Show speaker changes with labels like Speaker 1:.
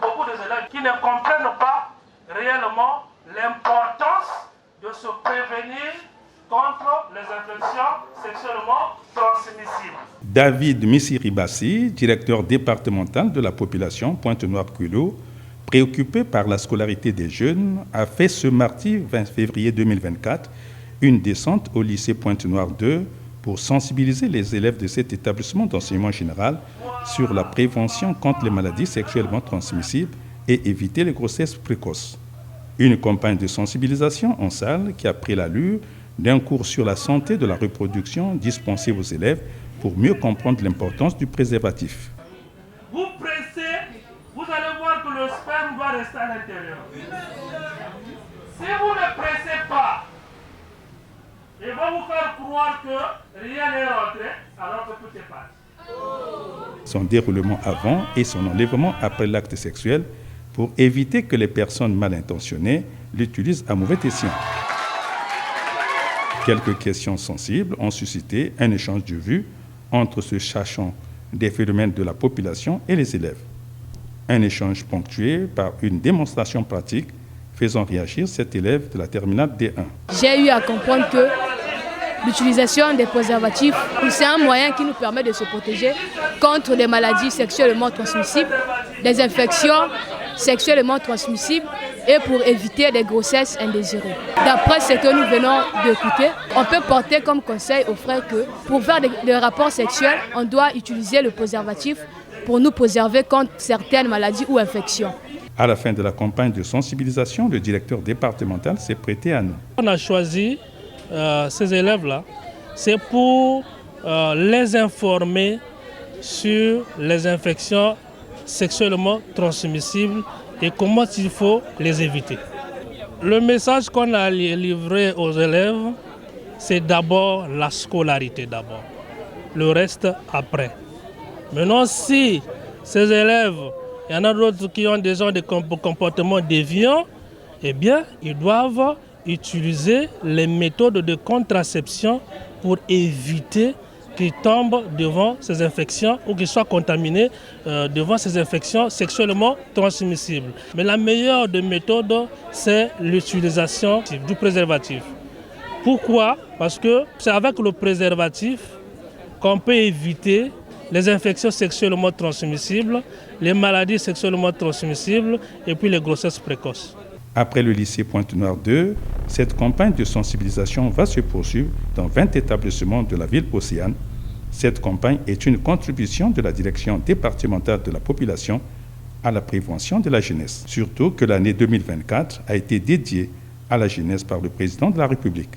Speaker 1: Beaucoup des élèves qui ne comprennent pas réellement l'importance de se prévenir contre les infections sexuellement transmissibles.
Speaker 2: David Missiribassi, directeur départemental de la population Pointe-Noire-Culo, préoccupé par la scolarité des jeunes, a fait ce mardi 20 février 2024 une descente au lycée Pointe-Noire 2 pour sensibiliser les élèves de cet établissement d'enseignement général sur la prévention contre les maladies sexuellement transmissibles et éviter les grossesses précoces. Une campagne de sensibilisation en salle qui a pris l'allure d'un cours sur la santé de la reproduction dispensé aux élèves pour mieux comprendre l'importance du préservatif.
Speaker 1: Vous pressez, vous allez voir que le sperme doit rester à l'intérieur. Si vous ne pressez pas, ils vont vous faire croire que rien n'est rentré alors que tout est parti.
Speaker 2: Son déroulement avant et son enlèvement après l'acte sexuel pour éviter que les personnes mal intentionnées l'utilisent à mauvais escient. Quelques questions sensibles ont suscité un échange de vues entre ce sachant des phénomènes de la population et les élèves. Un échange ponctué par une démonstration pratique faisant réagir cet élève de la terminale D1.
Speaker 3: J'ai eu à comprendre que l'utilisation des préservatifs, c'est un moyen qui nous permet de se protéger contre les maladies sexuellement transmissibles, les infections sexuellement transmissibles et pour éviter les grossesses indésirées. D'après ce que nous venons d'écouter, on peut porter comme conseil aux frères que pour faire des rapports sexuels, on doit utiliser le préservatif pour nous préserver contre certaines maladies ou infections.
Speaker 2: À la fin de la campagne de sensibilisation, le directeur départemental s'est prêté à nous.
Speaker 4: On a choisi ces élèves-là, c'est pour les informer sur les infections sexuellement transmissibles et comment il faut les éviter. Le message qu'on a livré aux élèves, c'est d'abord la scolarité d'abord, le reste après. Maintenant, si ces élèves, il y en a d'autres qui ont déjà des comportements déviants, eh bien, ils doivent utiliser les méthodes de contraception pour éviter qu'ils tombent devant ces infections ou qu'ils soient contaminés devant ces infections sexuellement transmissibles. Mais la meilleure des méthodes, c'est l'utilisation du préservatif. Pourquoi? Parce que c'est avec le préservatif qu'on peut éviter les infections sexuellement transmissibles, les maladies sexuellement transmissibles et puis les grossesses précoces.
Speaker 2: Après le lycée Pointe-Noire 2, cette campagne de sensibilisation va se poursuivre dans 20 établissements de la ville Océane. Cette campagne est une contribution de la direction départementale de la population à la prévention de la jeunesse. Surtout que l'année 2024 a été dédiée à la jeunesse par le président de la République.